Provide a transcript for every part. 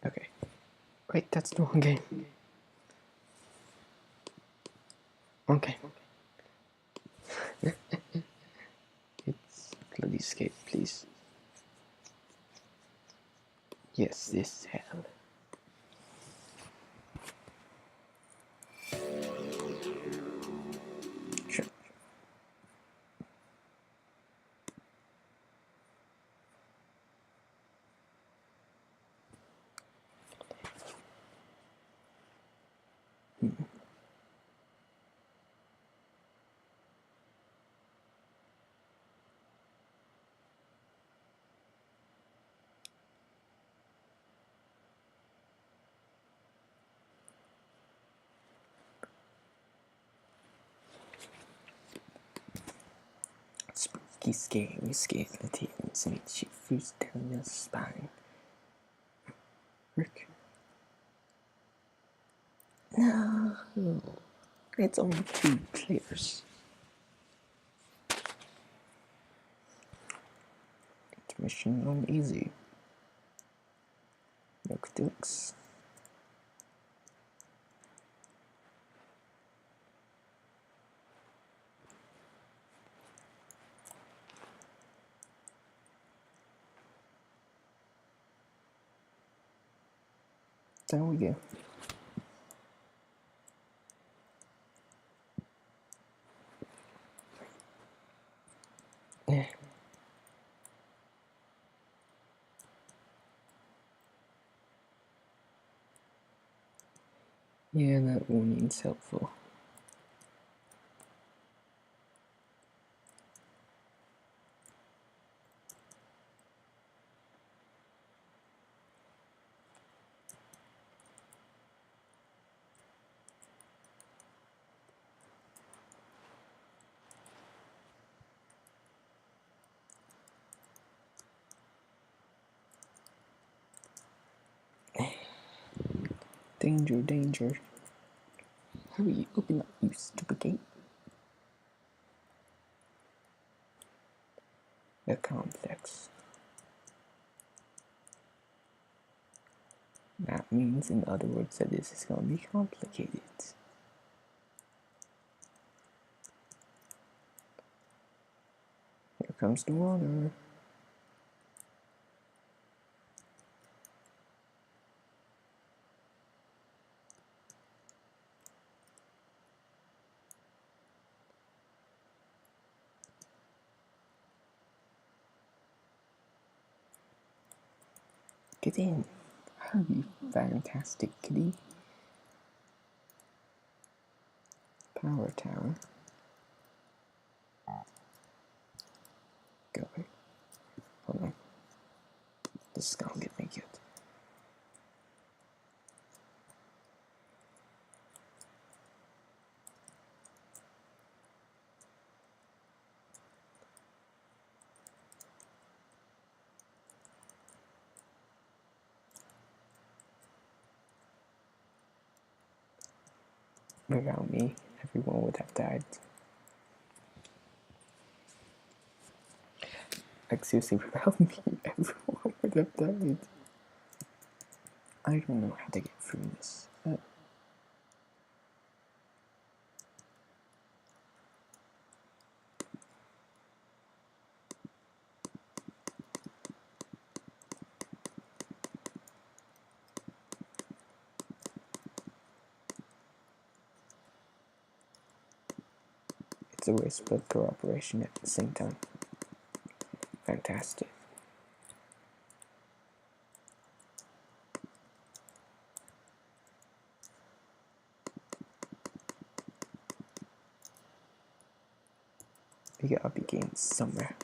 Okay. Wait, that's the wrong game. Okay. It's bloody escape, please. Yes, this hell. Sure. Spooky, scary, skeletons makes you freeze down your spine. Rick. No. It's only 2 players. Mission on easy. Milk Dukes. There we go. Yeah. Yeah, that warning's helpful. Danger, danger. Hurry, open up, you stupid gate. The complex. That means, in other words, that this is going to be complicated. Here comes the water. Get in. Hurry, fantastic kitty. Power tower. Go away. Hold on. This is gonna get me good. Without me, everyone would have died. Like, seriously, without me, everyone would have died. I don't know how to get through this. It's a way split cooperation at the same time. Fantastic. We gotta begin somewhere.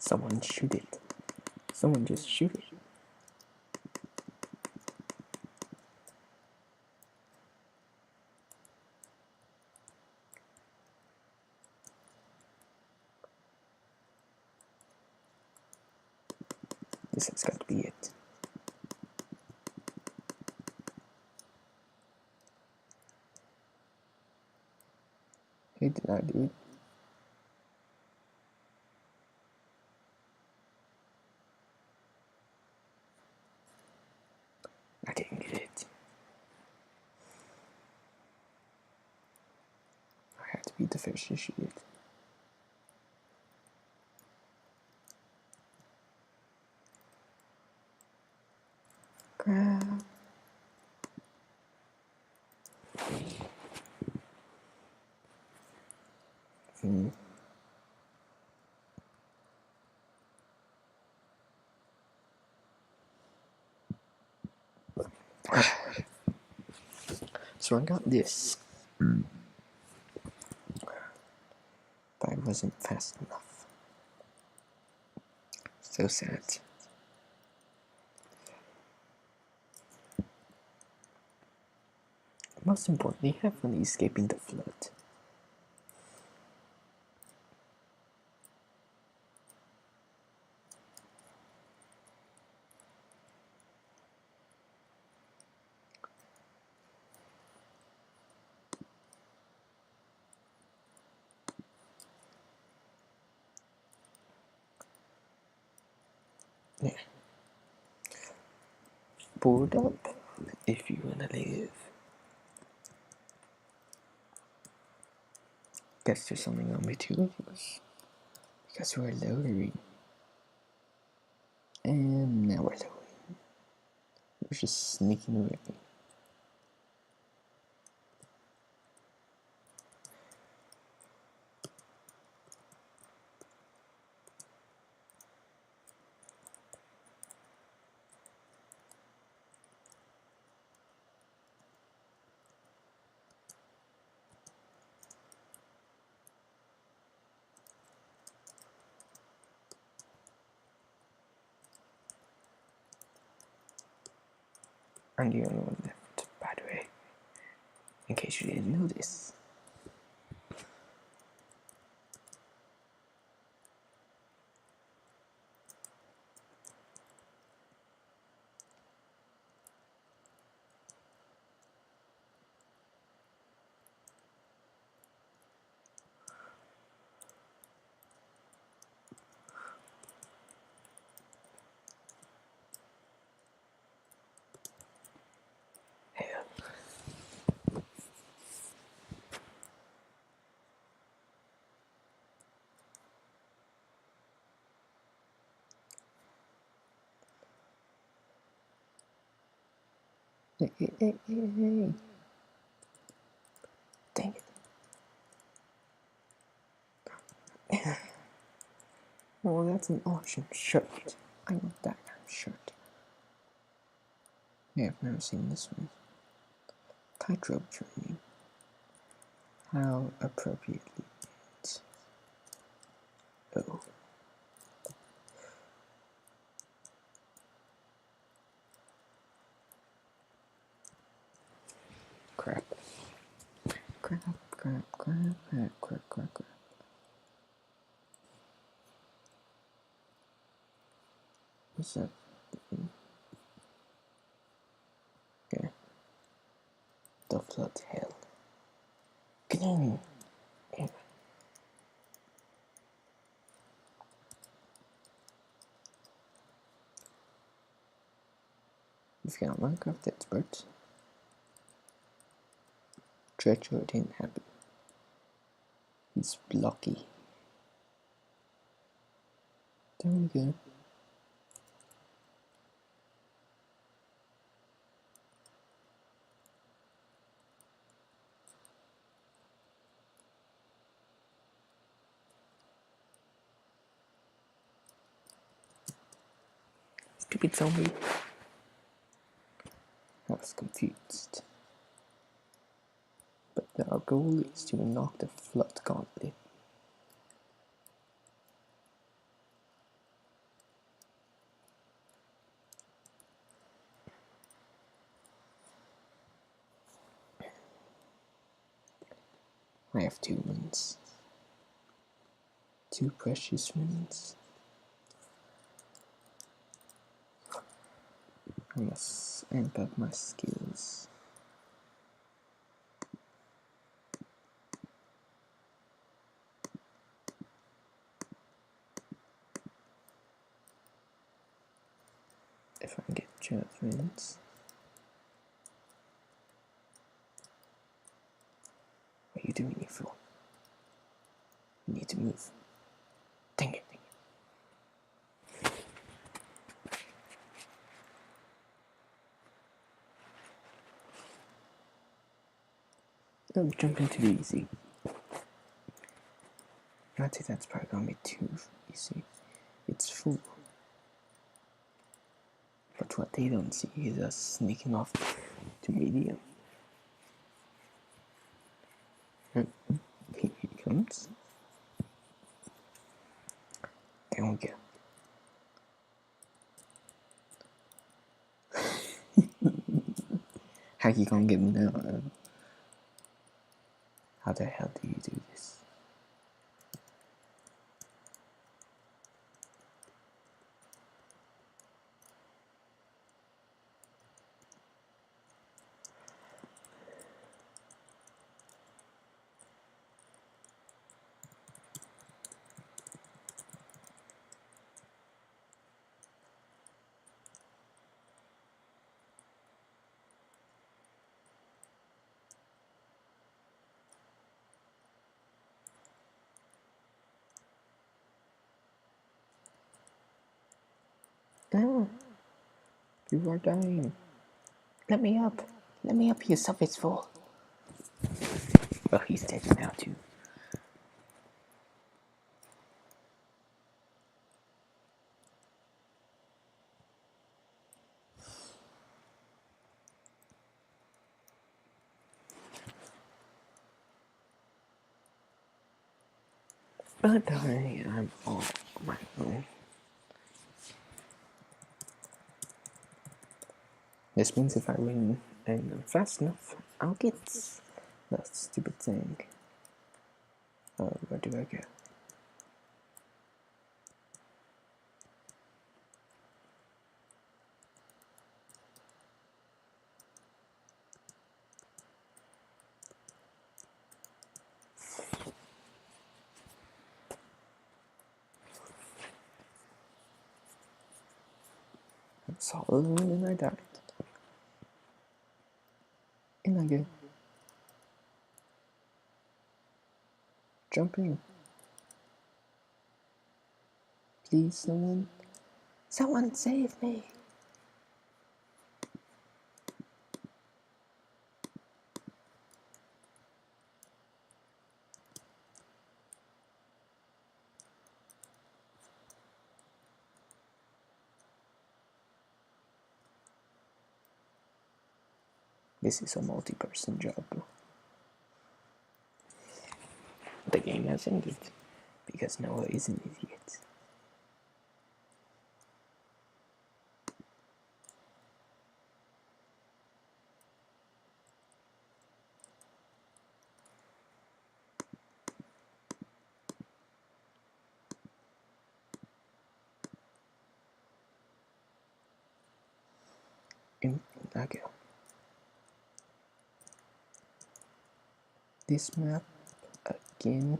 Someone shoot it. Someone just shoot it. This has got to be it. Hey, did I do it? I didn't get it. I had to be the first to shoot it. Crap. So I got this. But I wasn't fast enough. So sad. Most importantly, have fun escaping the flood. Yeah. Board up if you wanna live. Guess there's something on me too. Because we're lowering. And now we're lowering. We're just sneaking away. I'm the only one left, by the way. In case you didn't notice. Hell. Hey. Dang it. Well, that's an awesome shirt. I want that kind of shirt. Yeah, I've never seen this one. Tightrope training. How appropriately it's. Oh. Crap. Crap. What's up? Okay. The flood hell. Get in. If you're not Minecraft expert, Treacher didn't happen. He's blocky. There we go. Stupid zombie. I was confused. But our goal is to knock the flood gauntlet. I have 2 minutes. 2 precious minutes. I must amp up my skills. If I can get judgments. What are you doing, you fool? You need to move. Dang it. Oh, jumping too easy. I'd say that's probably gonna be too easy. It's full. But what they don't see is us sneaking off to medium. And here he comes. There we go. How you gonna get me now? How the hell do you do this? Ah, you are dying. Let me up. Let me up, you savage fool. Well, he's dead now, too. But I'm all my own. This means if I win and I'm fast enough, I'll get that stupid thing. Where do I go? I saw a moon and I died. And I go. Jumping. Please, someone. Someone save me. This is a multi-person job. The game has ended because Noah is an idiot. In I go. This map again.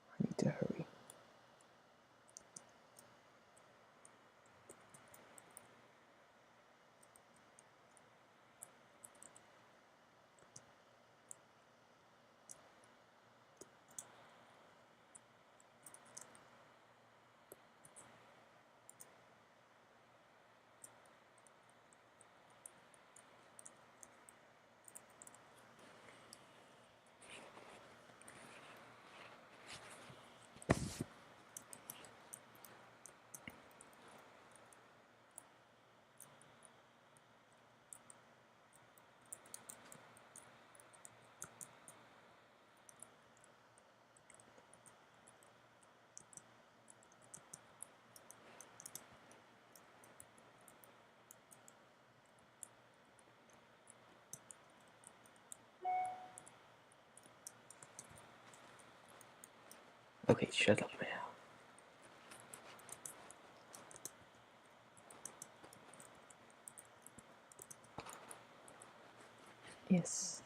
I need to hurry. Okay, shut up now. Yes.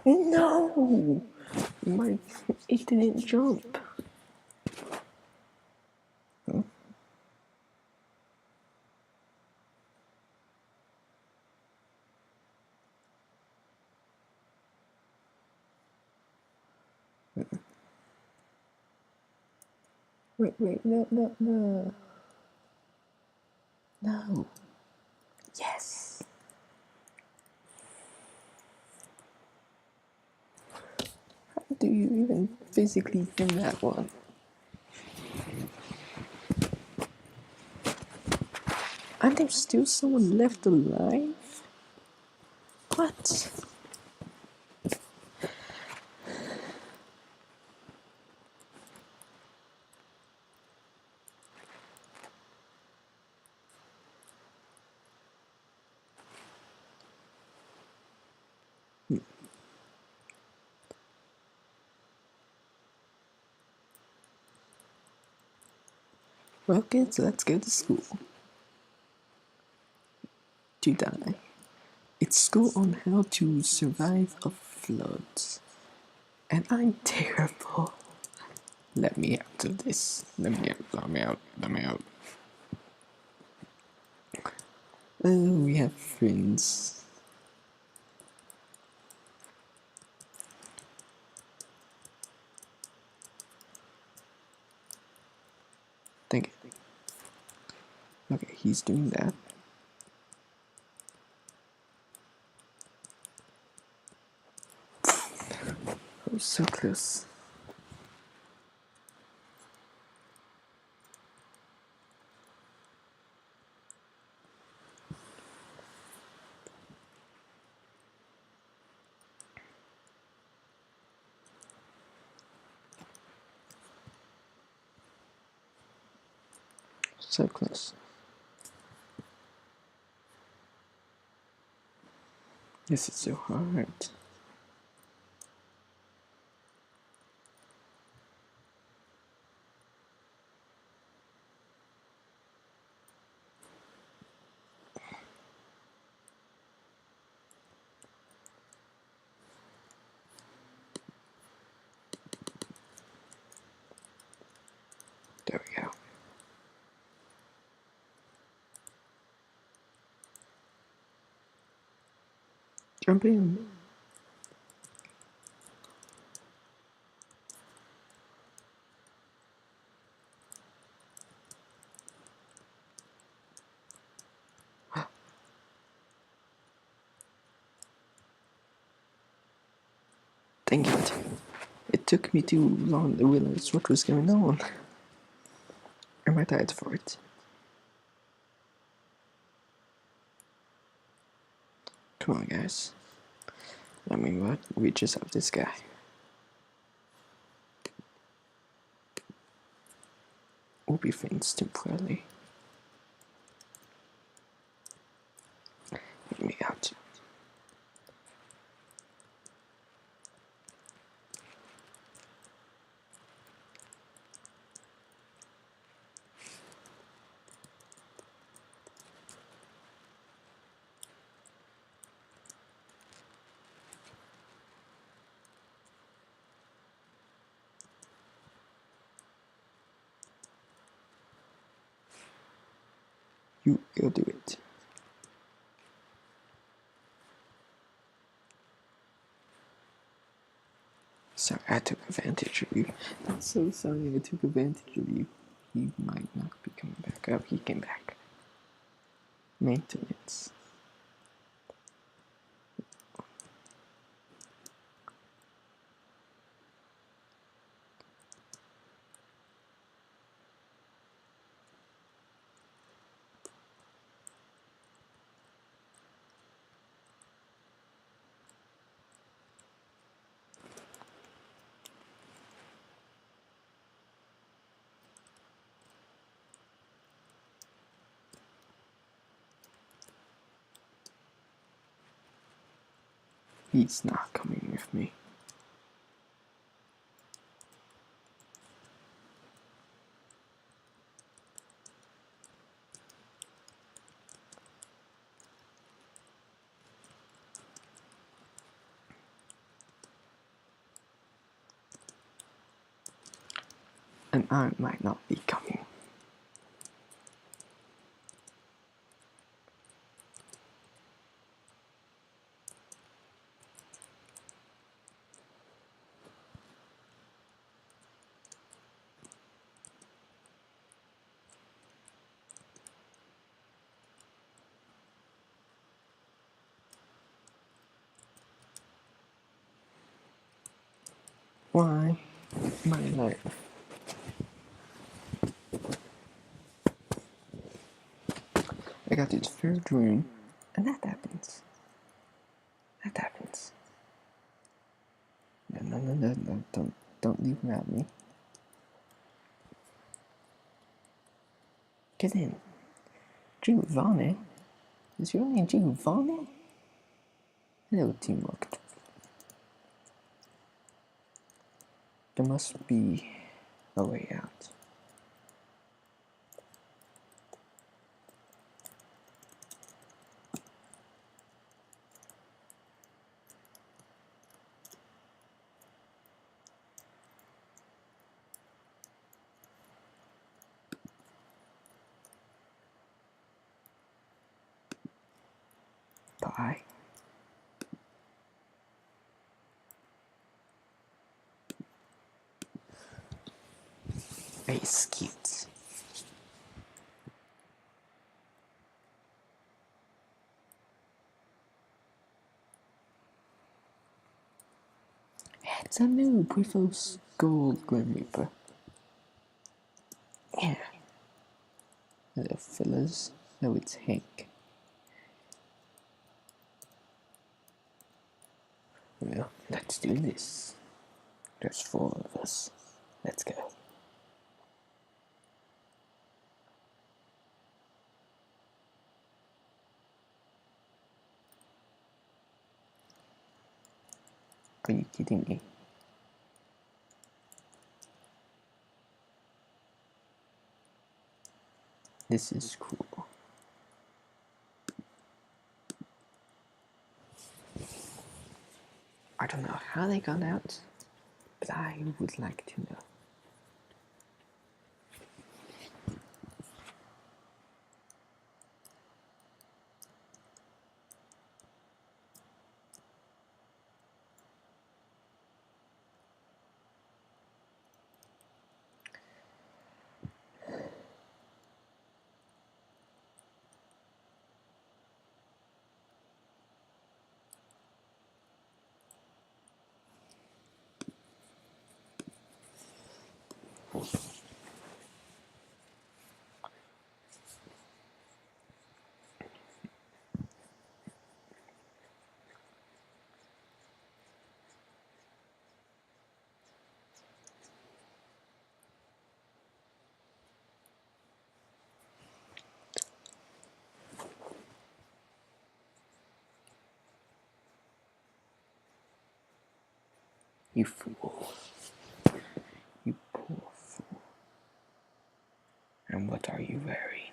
No! My, it didn't jump. Huh? Wait, no. No. Yes. How do you even physically win that one? And there's still someone left alive? What? Well, kids, let's go to school. To die. It's school on how to survive a flood. And I'm terrible. Let me out of this. Let me out. Oh, we have friends. Thank you. Okay, he's doing that. Oh, so close. So close. This is so hard. There we go. Jump in. Dang it. It took me too long to realize what was going on. Am I tired for it? Come on, guys. I mean, what? We just have this guy. We'll be friends temporarily. Let me out. You go do it. Sorry, I took advantage of you. I'm so sorry I took advantage of you. He might not be coming back up. He came back. Maintenance. He's not coming with me. And I might not be coming. Why? My life. I got this third room, and that happens. That happens. No, don't leave without me. Get in. Giovanni? Is your name Giovanni? Hello, teamwork. There must be a way out. Bye. Hey, Skeets. It's a new Prefos Gold Grim Reaper. Yeah. Hello, fellas. No, it's Hank. Well, let's do this. There's 4 of us. Let's go. Are you kidding me? This is cool. I don't know how they got out, but I would like to know. You fool. You poor fool. And what are you wearing?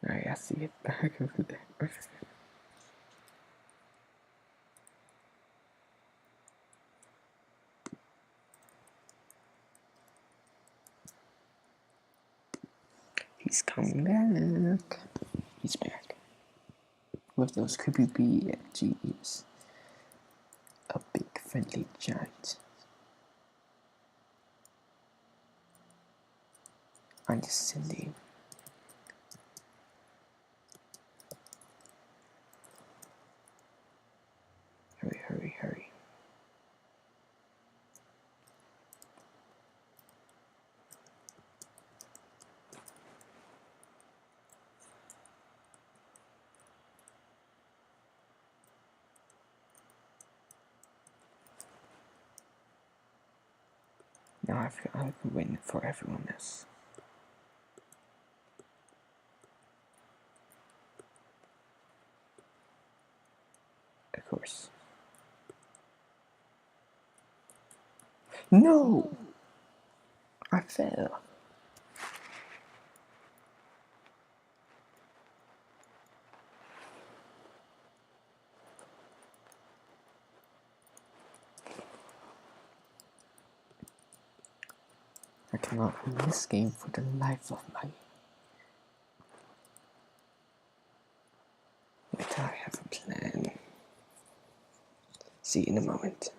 Alright, I see it back over there. He's coming back. He's back. With those creepy BFGs. A big friendly giant. I'm descending. Hurry, hurry, hurry. Now I feel I can win for everyone else. course. No! I fell. I cannot win this game for the life of my... But I have a plan. See you in a moment.